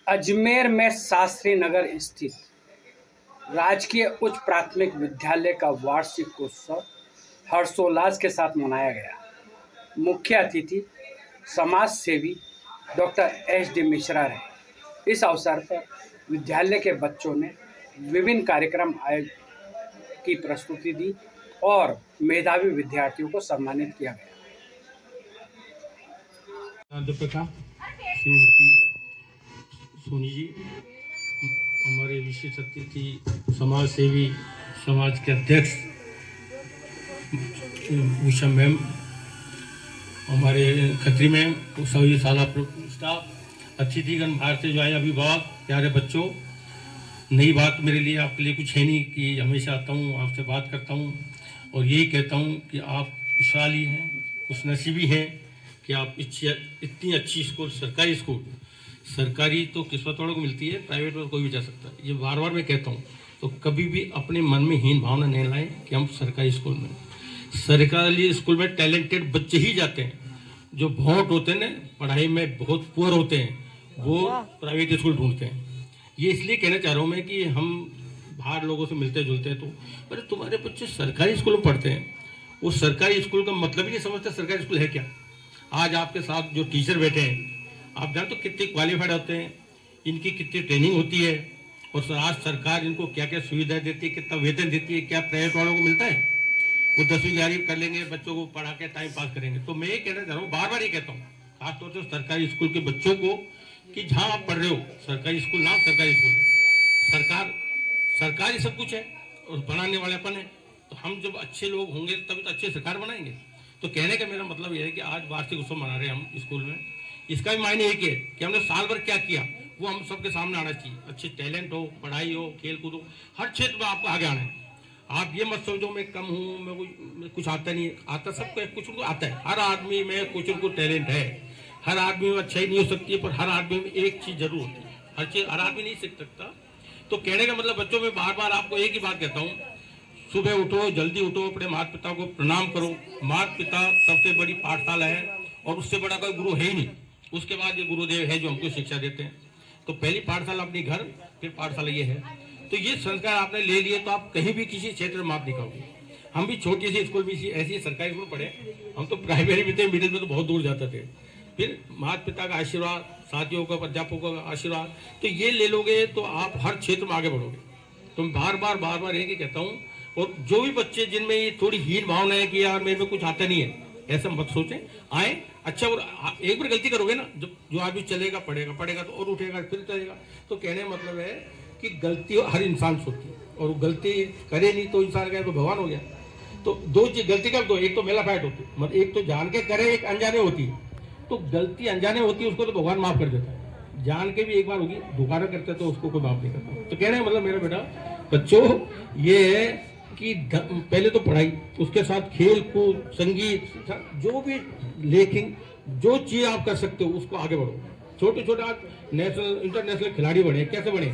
अजमेर में शास्त्री नगर स्थित राजकीय उच्च प्राथमिक विद्यालय का वार्षिक उत्सव हर्षोल्लास के साथ मनाया गया। मुख्य अतिथि समाज सेवी डॉक्टर एस डी मिश्रा रहे। इस अवसर पर विद्यालय के बच्चों ने विभिन्न कार्यक्रम की प्रस्तुति दी और मेधावी विद्यार्थियों को सम्मानित किया गया। अध्यापिका श्रीमती सोनी जी, हमारे विशेष अतिथि समाज सेवी समाज के अध्यक्ष उषा मैम, हमारे खत्री मैम, सभी शाला स्टाफ, अतिथिगण, बाहर से जो आए अभिभावक, प्यारे बच्चों, नई बात मेरे लिए आपके लिए कुछ है नहीं कि हमेशा आता हूँ, आपसे बात करता हूँ और यही कहता हूँ कि आप खुशहाली हैं, खुशनसीबी हैं कि आप इतनी अच्छी स्कूल, सरकारी तो किस्मत वालों को मिलती है, प्राइवेट में कोई भी जा सकता है। ये बार बार मैं कहता हूँ, तो कभी भी अपने मन में हीन भावना नहीं लाएं कि हम सरकारी स्कूल में टैलेंटेड बच्चे ही जाते हैं। जो भोंट होते हैं ना, पढ़ाई में बहुत पुअर होते हैं, वो प्राइवेट स्कूल ढूंढते हैं। ये इसलिए कहना चाह रहा हूँ मैं कि हम बाहर लोगों से मिलते जुलते हैं, तो अरे तुम्हारे बच्चे सरकारी स्कूल में पढ़ते हैं, वो सरकारी स्कूल का मतलब ही नहीं समझते सरकारी स्कूल है क्या। आज आपके साथ जो टीचर बैठे हैं, आप जानते हो कितने क्वालिफाइड होते हैं, इनकी कितनी ट्रेनिंग होती है, और आज सरकार इनको क्या क्या सुविधाएं देती है, कितना वेतन देती है, क्या प्राइवेट वालों को मिलता है। वो 10वीं 11वीं कर लेंगे, बच्चों को पढ़ा के टाइम पास करेंगे। तो मैं ये कहना चाह रहा हूँ, बार बार ये कहता हूँ खासतौर से सरकारी स्कूल के बच्चों को कि जहाँ आप पढ़ रहे हो, सरकारी स्कूल ना सरकारी स्कूल है, सरकारी सब कुछ है और बनाने वाले अपन है। तो हम जब अच्छे लोग होंगे तभी तो अच्छे सरकार बनाएंगे। तो कहने का मेरा मतलब यह है कि आज वार्षिक उत्सव मना रहे हैं हम स्कूल में, इसका भी मायने एक है कि हमने साल भर क्या किया वो हम सबके सामने आना चाहिए। अच्छे टैलेंट हो, पढ़ाई हो, खेल कूद हो, हर क्षेत्र में आपको आगे आना है। आप ये मत समझो मैं कम हूँ, मैं कुछ आता नहीं, आता सबको कुछ उनको आता है। हर आदमी में कुछ उनको टैलेंट है, हर आदमी में अच्छाई नहीं हो सकती है, पर हर आदमी में एक चीज जरूर होती है, हर चीज हर आदमी नहीं सीख सकता। तो कहने का मतलब बच्चों में बार बार आपको एक ही बात कहता हूँ, सुबह उठो, जल्दी उठो, अपने माता पिता को प्रणाम करो। माता पिता सबसे बड़ी पाठशाला है और उससे बड़ा कोई गुरु है ही नहीं। उसके बाद ये गुरुदेव है जो हमको शिक्षा देते हैं। तो पहली पाठशाला अपनी घर, फिर पाठशाला ये है। तो ये संस्कार आपने ले लिए तो आप कहीं भी किसी क्षेत्र में मात नहीं खाओगे। हम भी छोटी सी स्कूल में ऐसी सरकारी स्कूल पढ़े, हम तो प्राइमरी में थे, मिडिल में तो बहुत दूर जाते थे। फिर माता पिता का आशीर्वाद, साथियों का, अध्यापकों का आशीर्वाद, तो ये ले लोगे तो आप हर क्षेत्र में आगे बढ़ोगे। तो मैं बार बार यही कहता हूँ। और जो भी बच्चे जिनमें ये थोड़ी हीन भावना है कि यार मेरे में कुछ आता नहीं है, ऐसा मत सोचें, आए अच्छा। और एक बार गलती करोगे ना, जब जो आदमी चलेगा पढ़ेगा तो और उठेगा फिर चलेगा। तो कहने का मतलब है कि गलती हर इंसान सोचती है, और गलती करे नहीं तो इंसान का तो भगवान हो गया। तो दो चीज गलती कर दो, एक तो मेला फाइट होती है, मतलब एक तो जान के करे, एक अनजाने होती है। तो गलती अनजाने होती है, उसको तो भगवान माफ कर देता है। जान के भी एक बार होगी, दोबारा करते तो उसको कोई माफ नहीं करता। तो कहने का मतलब मेरा बेटा बच्चों ये है कि पहले तो पढ़ाई, उसके साथ खेल कूद, संगीत, जो भी, लेकिन जो चीज आप कर सकते हो उसको आगे बढ़ो। छोटे छोटे आप नेशनल इंटरनेशनल खिलाड़ी बने, कैसे बने,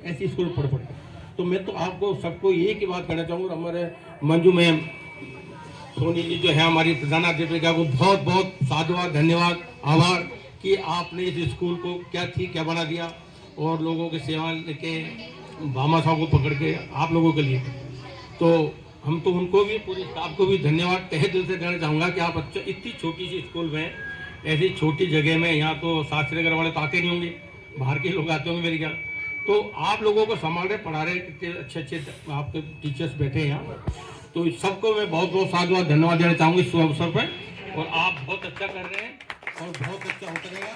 ऐसी स्कूल पढ़ पढ़। तो मैं तो आपको सबको एक ही बात कहना चाहूँगा, हमारे मंजू मैम, सोनी जी जो है हमारी प्रधानाध्यापिका, को बहुत बहुत साधुवाद, धन्यवाद, आभार कि आपने इस स्कूल को क्या बना दिया, और लोगों की सेवा लेके भामा साहब को पकड़ के आप लोगों के लिए। तो हम तो उनको भी, पूरे स्टाफ को भी धन्यवाद तहे दिल से देना चाहूँगा कि आप अच्छा इतनी छोटी सी स्कूल में, ऐसी छोटी जगह में, यहाँ तो शास्त्री नगर वाले तो आते नहीं होंगे, बाहर के लोग आते होंगे मेरे ख्याल। तो आप लोगों को संभाल रहे, पढ़ा रहे, कितने अच्छे आपके टीचर्स बैठे हैं यहाँ। तो सबको मैं बहुत बहुत साधुवाद धन्यवाद देना चाहूँगी इस अवसर पर। और आप बहुत अच्छा कर रहे हैं और बहुत अच्छा होता रहेगा।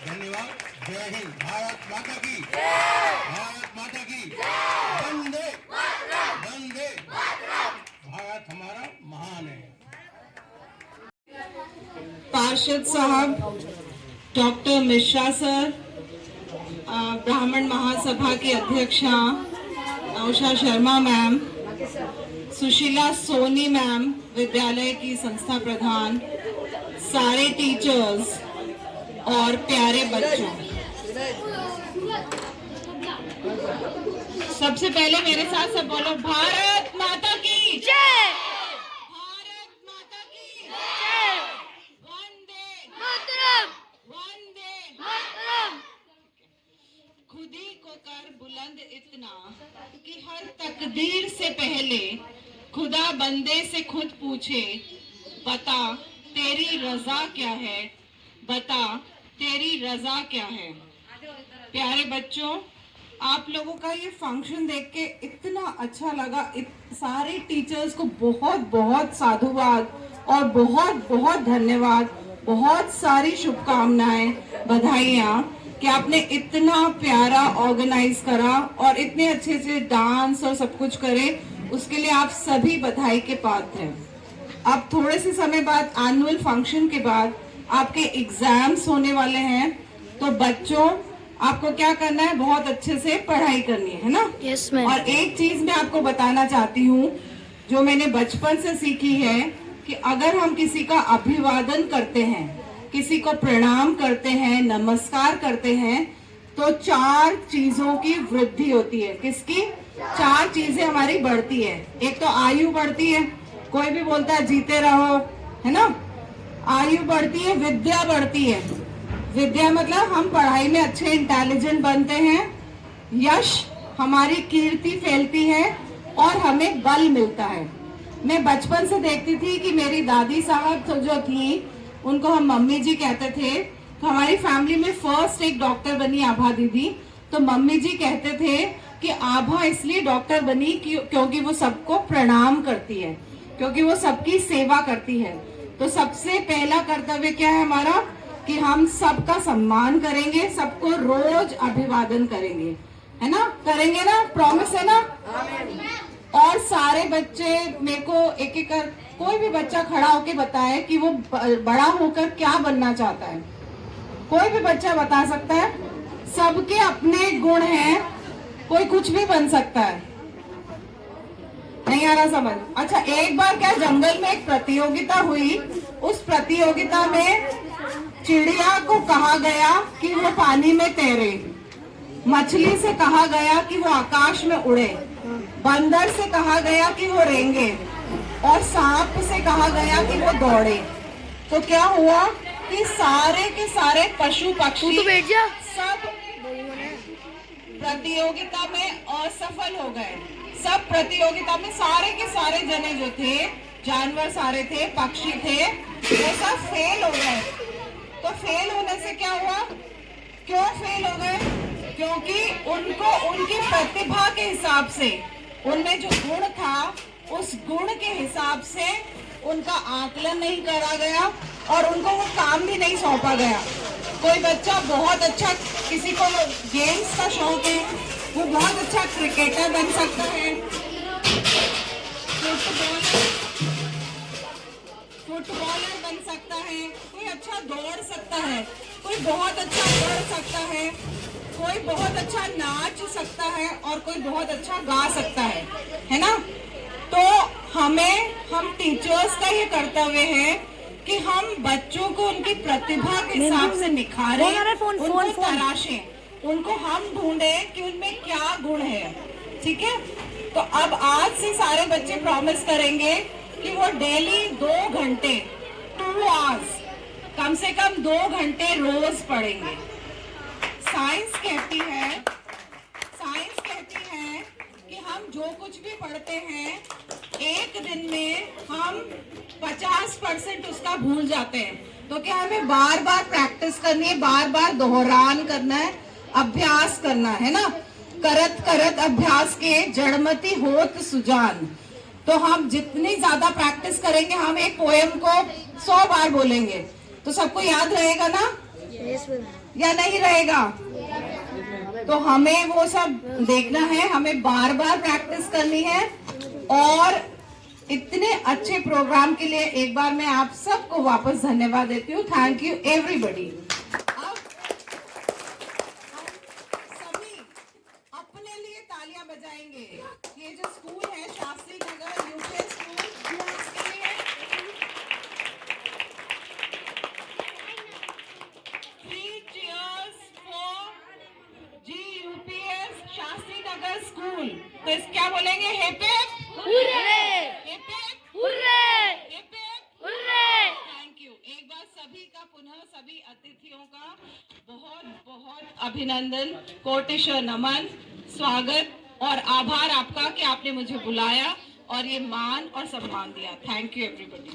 धन्यवाद। जय हिंद। भारत माता की, भारत माता की, वंदे वंदे, भारत हमारा महान है। पार्षद साहब, डॉक्टर मिश्रा सर, ब्राह्मण महासभा की अध्यक्षा उषा शर्मा मैम, सुशीला सोनी मैम, विद्यालय की संस्था प्रधान, सारे टीचर्स और प्यारे बच्चों, सबसे पहले मेरे साथ सब बोलो, भारत माता की जय, भारत माता की जय, वंदे मातरम, वंदे मातरम। पर बुलंद इतना कि हर तकदीर से पहले खुदा बंदे से खुद पूछे, बता तेरी रजा क्या है, बता तेरी रजा क्या है। प्यारे बच्चों, आप लोगों का ये फंक्शन देख के इतना अच्छा लगा। सारे टीचर्स को बहुत बहुत साधुवाद और बहुत बहुत धन्यवाद, बहुत सारी शुभकामनाएं, बधाइयाँ कि आपने इतना प्यारा ऑर्गेनाइज करा और इतने अच्छे से डांस और सब कुछ करे, उसके लिए आप सभी बधाई के पात्र हैं। अब थोड़े से समय बाद, एनुअल फंक्शन के बाद आपके एग्जाम्स होने वाले हैं, तो बच्चों आपको क्या करना है, बहुत अच्छे से पढ़ाई करनी है ना। Yes ma'am. और एक चीज मैं आपको बताना चाहती हूँ जो मैंने बचपन से सीखी है कि अगर हम किसी का अभिवादन करते हैं, किसी को प्रणाम करते हैं, नमस्कार करते हैं, तो 4 चीजों की वृद्धि होती है। किसकी? 4 चीजें हमारी बढ़ती है। एक तो आयु बढ़ती है, कोई भी बोलता है जीते रहो, है ना। आयु बढ़ती है, विद्या बढ़ती है। विद्या मतलब हम पढ़ाई में अच्छे इंटेलिजेंट बनते हैं, यश, हमारी कीर्ति फैलती है और हमें बल मिलता है। मैं बचपन से देखती थी कि मेरी दादी साहब जो थी, उनको हम मम्मी जी कहते थे। तो हमारी फैमिली में फर्स्ट एक डॉक्टर बनी आभा दीदी। तो मम्मी जी कहते थे कि आभा इसलिए डॉक्टर बनी क्योंकि वो सबको प्रणाम करती है, क्योंकि वो सबकी सेवा करती है। तो सबसे पहला कर्तव्य क्या है हमारा, कि हम सबका सम्मान करेंगे, सबको रोज अभिवादन करेंगे, है ना। करेंगे ना, प्रॉमिस है ना। और सारे बच्चे मेरे को एक एक कर, कोई भी बच्चा खड़ा होके बताए कि वो बड़ा होकर क्या बनना चाहता है। कोई भी बच्चा बता सकता है। सबके अपने गुण हैं, कोई कुछ भी बन सकता है। नहीं आ रहा समझ? अच्छा, एक बार क्या जंगल में एक प्रतियोगिता हुई। उस प्रतियोगिता में चिड़िया को कहा गया कि वो पानी में तैरे, मछली से कहा गया कि वो आकाश में उड़े, बंदर से कहा गया कि वो रेंगे और सांप से कहा गया कि वो दौड़े। तो क्या हुआ कि सारे के सारे पशु पक्षी सब प्रतियोगिता में असफल हो गए। सब प्रतियोगिता में सारे के सारे जने जो थे, जानवर सारे थे, पक्षी थे, वो सब फेल हो गए। तो फेल होने से क्या हुआ? क्यों फेल हो गए? क्योंकि उनको उनकी प्रतिभा के हिसाब से, उनमें जो गुण था, उस गुण के हिसाब से उनका आकलन नहीं करा गया और उनको वो काम भी नहीं सौंपा गया। कोई बच्चा बहुत अच्छा, किसी को गेम्स का शौक है, वो बहुत अच्छा क्रिकेटर बन सकता है, फुटबॉलर बन सकता है, कोई अच्छा दौड़ सकता है, कोई बहुत अच्छा पढ़ सकता है, कोई बहुत अच्छा नाच सकता है और कोई बहुत अच्छा गा सकता है ना। तो हम टीचर्स का ये कर्तव्य है कि हम बच्चों को उनकी प्रतिभा के हिसाब से निखारें, उनको तराशें, उनको हम ढूंढें कि उनमें क्या गुण है। ठीक है, तो अब आज से सारे बच्चे प्रॉमिस करेंगे कि वो डेली 2 घंटे 2 आवर्स, कम से कम 2 घंटे रोज पढ़ेंगे। साइंस कहती है कि हम जो कुछ भी पढ़ते हैं, एक दिन में हम 50% उसका भूल जाते हैं। तो क्या हमें बार बार प्रैक्टिस करनी है, बार बार दोहरान करना है, अभ्यास करना है ना। करत करत अभ्यास के जड़मति होत सुजान। तो हम जितनी ज्यादा प्रैक्टिस करेंगे, हम एक पोएम को 100 बार बोलेंगे, तो सबको याद रहेगा ना या नहीं रहेगा? तो हमें वो सब देखना है, हमें बार बार प्रैक्टिस करनी है। और इतने अच्छे प्रोग्राम के लिए एक बार मैं आप सबको वापस धन्यवाद देती हूँ। Thank you everybody. अब सभी अपने लिए तालियां बजाएंगे। ये जो स्कूल है शास्त्री नगर यूपीएस स्कूल, इसके लिए 3 cheers for GUPS Shastri Nagar school. तो इस क्या बोलेंगे? Hip hip hurray, hip hip hurray, hip hip hurray. Thank you. एक बार सभी का, पुनः सभी अतिथियों का बहुत बहुत अभिनंदन, कोटिश नमन। स्वागत और आभार आपका कि आपने मुझे बुलाया और ये मान और सम्मान दिया। Thank you everybody.